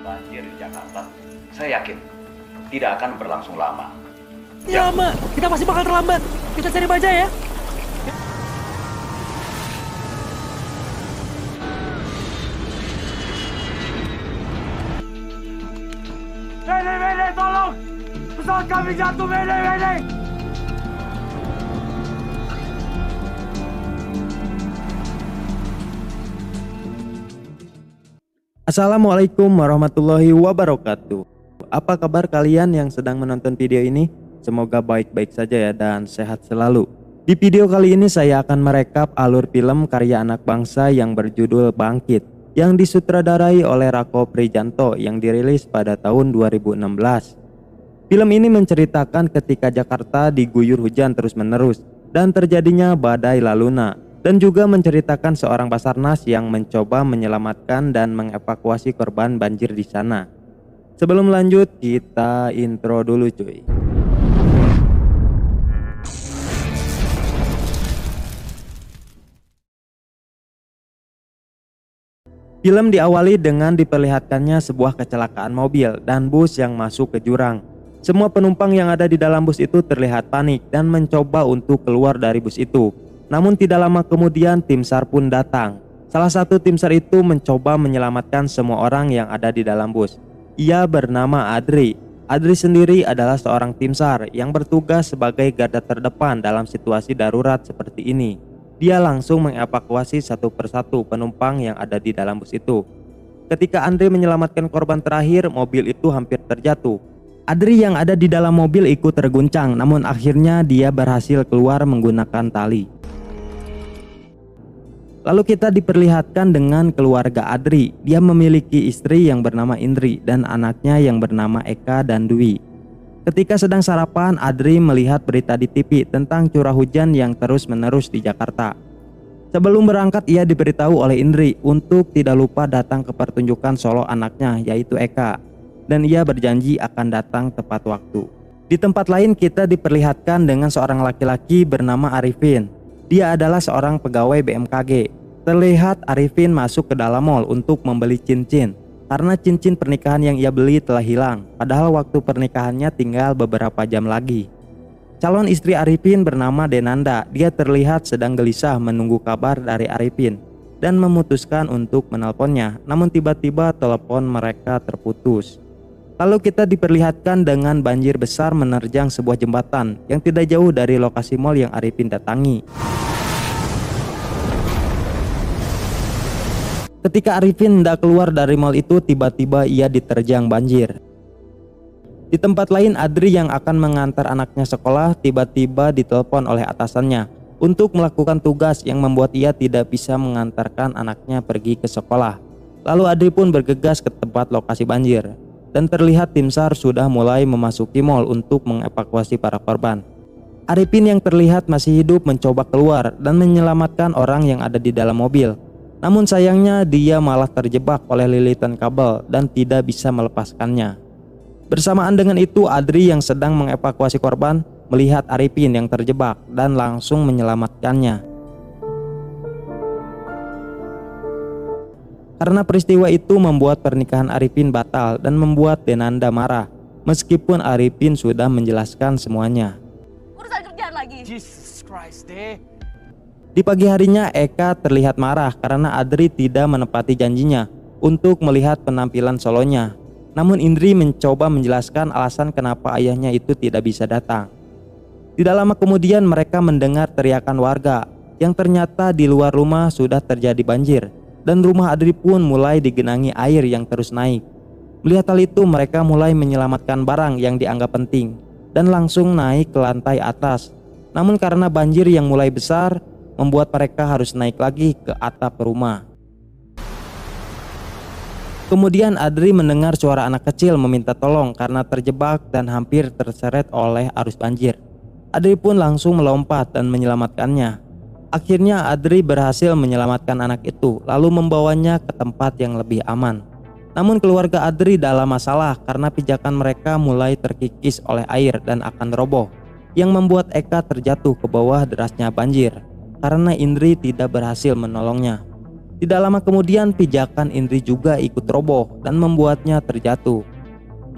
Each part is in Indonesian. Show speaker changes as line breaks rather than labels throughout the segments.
banjir di Jakarta, saya yakin tidak akan berlangsung lama.
Ya, Mak. Kita pasti bakal terlambat. Kita cari bajai ya.
Mele, tolong! Pesawat kami jatuh, Mele!
Assalamualaikum warahmatullahi wabarakatuh. Apa kabar kalian yang sedang menonton video ini? Semoga baik-baik saja ya dan sehat selalu. Di video kali ini saya akan merekap alur film karya anak bangsa yang berjudul Bangkit, yang disutradarai oleh Rako Prijanto yang dirilis pada tahun 2016. Film ini menceritakan ketika Jakarta diguyur hujan terus-menerus dan terjadinya badai laluna, dan juga menceritakan seorang Basarnas yang mencoba menyelamatkan dan mengevakuasi korban banjir di sana. Sebelum lanjut, kita intro dulu cuy. Film diawali dengan diperlihatkannya sebuah kecelakaan mobil dan bus yang masuk ke jurang. Semua penumpang yang ada di dalam bus itu terlihat panik dan mencoba untuk keluar dari bus itu. Namun tidak lama kemudian tim SAR pun datang. Salah satu tim SAR itu mencoba menyelamatkan semua orang yang ada di dalam bus. Ia bernama Adri. Adri sendiri adalah seorang tim SAR yang bertugas sebagai garda terdepan dalam situasi darurat seperti ini. Dia langsung mengevakuasi satu persatu penumpang yang ada di dalam bus itu. Ketika Andre menyelamatkan korban terakhir, mobil itu hampir terjatuh. Adri yang ada di dalam mobil ikut terguncang, namun akhirnya dia berhasil keluar menggunakan tali. Lalu kita diperlihatkan dengan keluarga Adri. Dia memiliki istri yang bernama Indri dan anaknya yang bernama Eka dan Dwi. Ketika sedang sarapan, Adri melihat berita di TV tentang curah hujan yang terus-menerus di Jakarta. Sebelum berangkat, ia diberitahu oleh Indri untuk tidak lupa datang ke pertunjukan solo anaknya, yaitu Eka. Dan ia berjanji akan datang tepat waktu. Di tempat lain kita diperlihatkan dengan seorang laki-laki bernama Arifin. Dia adalah seorang pegawai BMKG. Terlihat Arifin masuk ke dalam mall untuk membeli cincin. Karena cincin pernikahan yang ia beli telah hilang, padahal waktu pernikahannya tinggal beberapa jam lagi. Calon istri Arifin bernama Denanda. Dia terlihat sedang gelisah menunggu kabar dari Arifin dan memutuskan untuk menelponnya. Namun tiba-tiba telepon mereka terputus. Lalu kita diperlihatkan dengan banjir besar menerjang sebuah jembatan yang tidak jauh dari lokasi mall yang Arifin datangi. Ketika Arifin hendak keluar dari mall itu, tiba-tiba ia diterjang banjir. Di tempat lain, Adri yang akan mengantar anaknya sekolah tiba-tiba ditelepon oleh atasannya untuk melakukan tugas yang membuat ia tidak bisa mengantarkan anaknya pergi ke sekolah. Lalu Adri pun bergegas ke tempat lokasi banjir dan terlihat tim SAR sudah mulai memasuki mall untuk mengevakuasi para korban. Arifin yang terlihat masih hidup mencoba keluar dan menyelamatkan orang yang ada di dalam mobil. Namun sayangnya dia malah terjebak oleh lilitan kabel dan tidak bisa melepaskannya. Bersamaan dengan itu, Adri yang sedang mengevakuasi korban melihat Arifin yang terjebak dan langsung menyelamatkannya. Karena peristiwa itu membuat pernikahan Arifin batal dan membuat Denanda marah, meskipun Arifin sudah menjelaskan semuanya.
Urusan kerjaan lagi.
Jesus Christ, deh.
Di pagi harinya, Eka terlihat marah karena Adri tidak menepati janjinya untuk melihat penampilan solonya. Namun Indri mencoba menjelaskan alasan kenapa ayahnya itu tidak bisa datang. Tidak lama kemudian mereka mendengar teriakan warga yang ternyata di luar rumah sudah terjadi banjir. Dan rumah Adri pun mulai digenangi air yang terus naik. Melihat hal itu, mereka mulai menyelamatkan barang yang dianggap penting dan langsung naik ke lantai atas. Namun karena banjir yang mulai besar, membuat mereka harus naik lagi ke atap rumah. Kemudian Adri mendengar suara anak kecil meminta tolong karena terjebak dan hampir terseret oleh arus banjir. Adri pun langsung melompat dan menyelamatkannya. Akhirnya Adri berhasil menyelamatkan anak itu lalu membawanya ke tempat yang lebih aman. Namun keluarga Adri dalam masalah karena pijakan mereka mulai terkikis oleh air dan akan roboh, yang membuat Eka terjatuh ke bawah derasnya banjir karena Indri tidak berhasil menolongnya. Tidak lama kemudian pijakan Indri juga ikut roboh dan membuatnya terjatuh.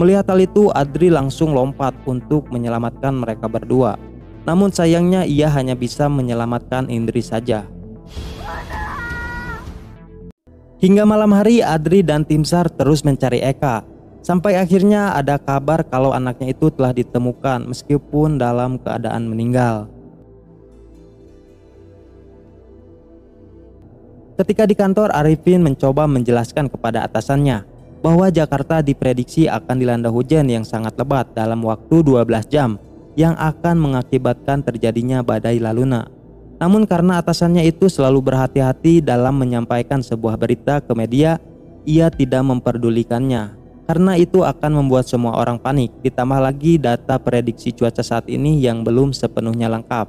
Melihat hal itu, Adri langsung lompat untuk menyelamatkan mereka berdua. Namun sayangnya ia hanya bisa menyelamatkan Indri saja. Hingga malam hari, Adri dan tim SAR terus mencari Eka. Sampai akhirnya ada kabar kalau anaknya itu telah ditemukan meskipun dalam keadaan meninggal. Ketika di kantor, Arifin mencoba menjelaskan kepada atasannya bahwa Jakarta diprediksi akan dilanda hujan yang sangat lebat dalam waktu 12 jam yang akan mengakibatkan terjadinya badai laluna. Namun karena atasannya itu selalu berhati-hati dalam menyampaikan sebuah berita ke media, ia tidak memperdulikannya. Karena itu akan membuat semua orang panik, ditambah lagi data prediksi cuaca saat ini yang belum sepenuhnya lengkap.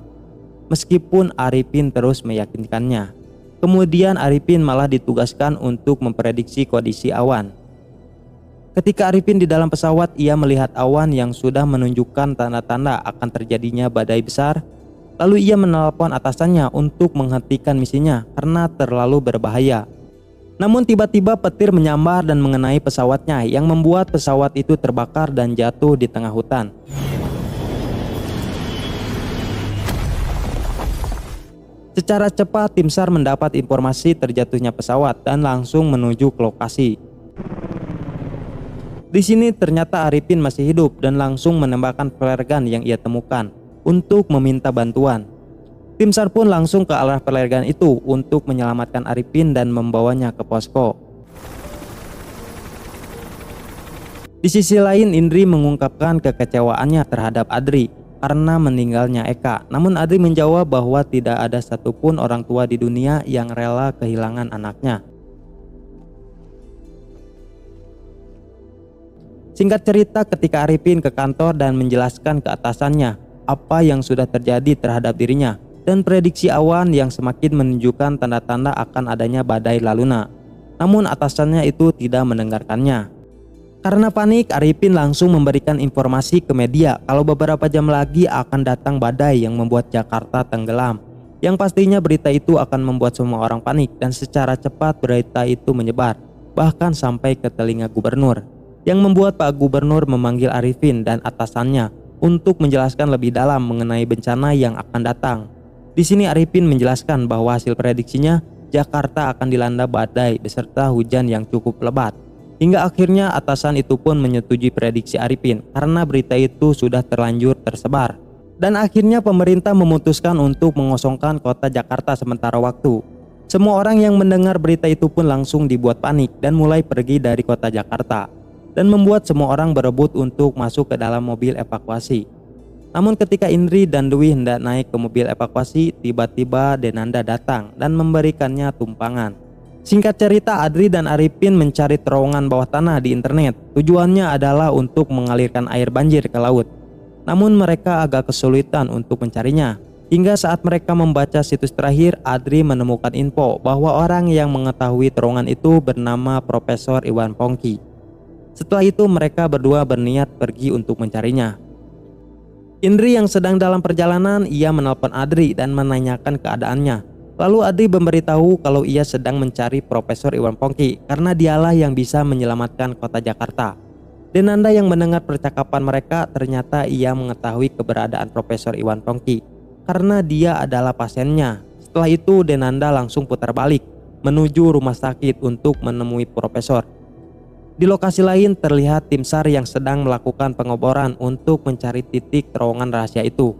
Meskipun Arifin terus meyakinkannya. Kemudian Arifin malah ditugaskan untuk memprediksi kondisi awan. Ketika Arifin di dalam pesawat, ia melihat awan yang sudah menunjukkan tanda-tanda akan terjadinya badai besar. Lalu ia menelpon atasannya untuk menghentikan misinya karena terlalu berbahaya. Namun tiba-tiba petir menyambar dan mengenai pesawatnya yang membuat pesawat itu terbakar dan jatuh di tengah hutan. Secara cepat tim SAR mendapat informasi terjatuhnya pesawat dan langsung menuju ke lokasi. Di sini ternyata Arifin masih hidup dan langsung menembakkan flare gun yang ia temukan untuk meminta bantuan. Tim SAR pun langsung ke arah flare gun itu untuk menyelamatkan Arifin dan membawanya ke posko. Di sisi lain, Indri mengungkapkan kekecewaannya terhadap Adri karena meninggalnya Eka. Namun Adri menjawab bahwa tidak ada satupun orang tua di dunia yang rela kehilangan anaknya. Singkat cerita, ketika Arifin ke kantor dan menjelaskan ke atasannya apa yang sudah terjadi terhadap dirinya dan prediksi awan yang semakin menunjukkan tanda-tanda akan adanya badai laluna, namun atasannya itu tidak mendengarkannya. Karena panik, Arifin langsung memberikan informasi ke media kalau beberapa jam lagi akan datang badai yang membuat Jakarta tenggelam. Yang pastinya berita itu akan membuat semua orang panik dan secara cepat berita itu menyebar, bahkan sampai ke telinga gubernur. Yang membuat Pak Gubernur memanggil Arifin dan atasannya untuk menjelaskan lebih dalam mengenai bencana yang akan datang. Di sini Arifin menjelaskan bahwa hasil prediksinya Jakarta akan dilanda badai beserta hujan yang cukup lebat. Hingga akhirnya atasan itu pun menyetujui prediksi Arifin karena berita itu sudah terlanjur tersebar. Dan akhirnya pemerintah memutuskan untuk mengosongkan kota Jakarta sementara waktu. Semua orang yang mendengar berita itu pun langsung dibuat panik dan mulai pergi dari kota Jakarta. Dan membuat semua orang berebut untuk masuk ke dalam mobil evakuasi. Namun ketika Indri dan Dwi hendak naik ke mobil evakuasi, tiba-tiba Denanda datang dan memberikannya tumpangan. Singkat cerita, Adri dan Arifin mencari terowongan bawah tanah di internet. Tujuannya adalah untuk mengalirkan air banjir ke laut. Namun mereka agak kesulitan untuk mencarinya. Hingga saat mereka membaca situs terakhir, Adri menemukan info bahwa orang yang mengetahui terowongan itu bernama Profesor Iwan Pongki. Setelah itu mereka berdua berniat pergi untuk mencarinya. Indri yang sedang dalam perjalanan, ia menelpon Adri dan menanyakan keadaannya. Lalu Adri memberitahu kalau ia sedang mencari Profesor Iwan Pongki karena dialah yang bisa menyelamatkan kota Jakarta. Denanda yang mendengar percakapan mereka ternyata ia mengetahui keberadaan Profesor Iwan Pongki karena dia adalah pasiennya. Setelah itu Denanda langsung putar balik menuju rumah sakit untuk menemui Profesor. Di lokasi lain terlihat tim SAR yang sedang melakukan pengoboran untuk mencari titik terowongan rahasia itu.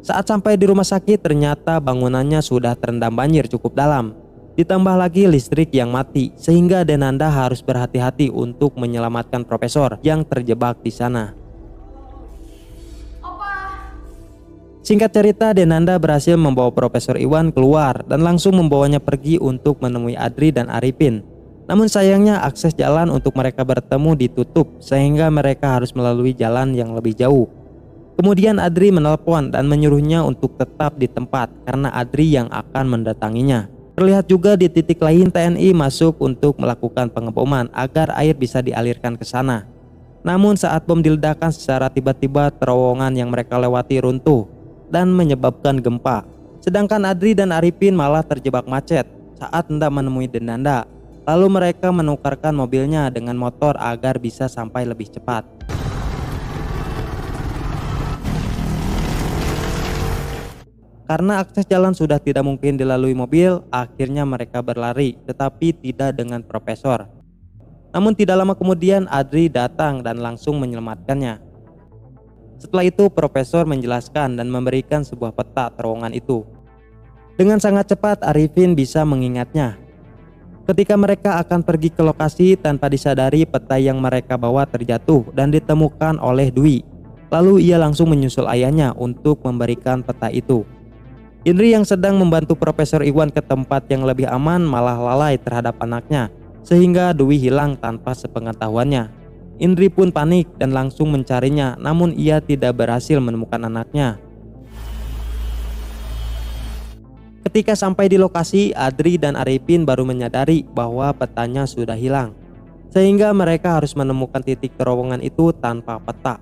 Saat sampai di rumah sakit ternyata bangunannya sudah terendam banjir cukup dalam. Ditambah lagi listrik yang mati sehingga Denanda harus berhati-hati untuk menyelamatkan Profesor yang terjebak di sana. Singkat cerita, Denanda berhasil membawa Profesor Iwan keluar dan langsung membawanya pergi untuk menemui Adri dan Arifin. Namun sayangnya akses jalan untuk mereka bertemu ditutup sehingga mereka harus melalui jalan yang lebih jauh. Kemudian Adri menelpon dan menyuruhnya untuk tetap di tempat karena Adri yang akan mendatanginya. Terlihat juga di titik lain TNI masuk untuk melakukan pengeboman agar air bisa dialirkan ke sana. Namun saat bom diledakkan secara tiba-tiba terowongan yang mereka lewati runtuh dan menyebabkan gempa. Sedangkan Adri dan Arifin malah terjebak macet. saat hendak menemui Denanda. Lalu mereka menukarkan mobilnya dengan motor agar bisa sampai lebih cepat. Karena akses jalan sudah tidak mungkin dilalui mobil, akhirnya mereka berlari, tetapi tidak dengan Profesor. Namun tidak lama kemudian Adri datang dan langsung menyelamatkannya. Setelah itu Profesor menjelaskan dan memberikan sebuah peta terowongan itu. Dengan sangat cepat Arifin bisa mengingatnya. Ketika mereka akan pergi ke lokasi, tanpa disadari peta yang mereka bawa terjatuh dan ditemukan oleh Dwi. Lalu ia langsung menyusul ayahnya untuk memberikan peta itu. Indri yang sedang membantu Profesor Iwan ke tempat yang lebih aman malah lalai terhadap anaknya, sehingga Dwi hilang tanpa sepengetahuannya. Indri pun panik dan langsung mencarinya, namun ia tidak berhasil menemukan anaknya. Ketika sampai di lokasi, Adri dan Arifin baru menyadari bahwa petanya sudah hilang, sehingga mereka harus menemukan titik terowongan itu tanpa peta.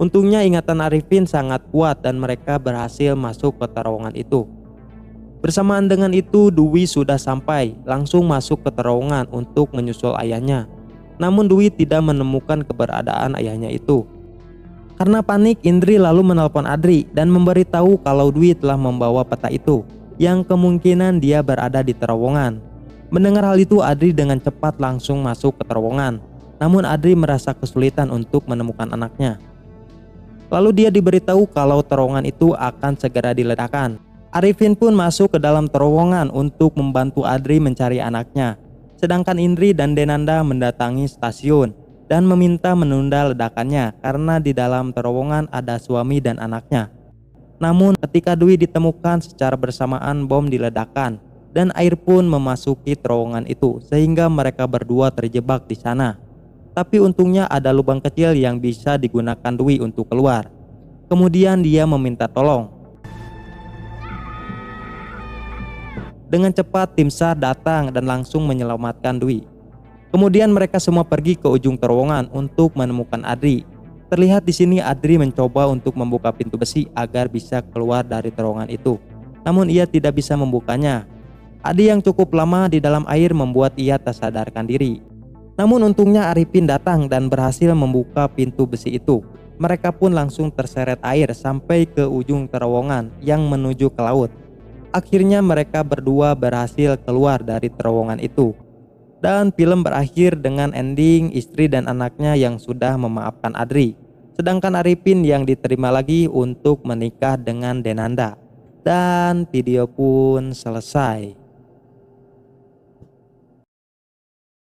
Untungnya ingatan Arifin sangat kuat dan mereka berhasil masuk ke terowongan itu. Bersamaan dengan itu Dwi sudah sampai, langsung masuk ke terowongan untuk menyusul ayahnya. Namun Dwi tidak menemukan keberadaan ayahnya itu. Karena panik, Indri lalu menelpon Adri dan memberitahu kalau Dwi telah membawa peta itu, yang kemungkinan dia berada di terowongan. Mendengar hal itu, Adri dengan cepat langsung masuk ke terowongan. Namun Adri merasa kesulitan untuk menemukan anaknya. Lalu dia diberitahu kalau terowongan itu akan segera diledakkan. Arifin pun masuk ke dalam terowongan untuk membantu Adri mencari anaknya. Sedangkan Indri dan Denanda mendatangi stasiun dan meminta menunda ledakannya karena di dalam terowongan ada suami dan anaknya. Namun ketika Dwi ditemukan, secara bersamaan bom diledakkan dan air pun memasuki terowongan itu sehingga mereka berdua terjebak di sana. Tapi untungnya ada lubang kecil yang bisa digunakan Dwi untuk keluar. Kemudian dia meminta tolong. Dengan cepat tim SAR datang dan langsung menyelamatkan Dwi. Kemudian mereka semua pergi ke ujung terowongan untuk menemukan Adri. Terlihat di sini Adri mencoba untuk membuka pintu besi agar bisa keluar dari terowongan itu. Namun ia tidak bisa membukanya. Adi yang cukup lama di dalam air membuat ia tak sadarkan diri. Namun untungnya Arifin datang dan berhasil membuka pintu besi itu. Mereka pun langsung terseret air sampai ke ujung terowongan yang menuju ke laut. Akhirnya mereka berdua berhasil keluar dari terowongan itu. Dan film berakhir dengan ending istri dan anaknya yang sudah memaafkan Adri. Sedangkan Arifin yang diterima lagi untuk menikah dengan Denanda. Dan video pun selesai.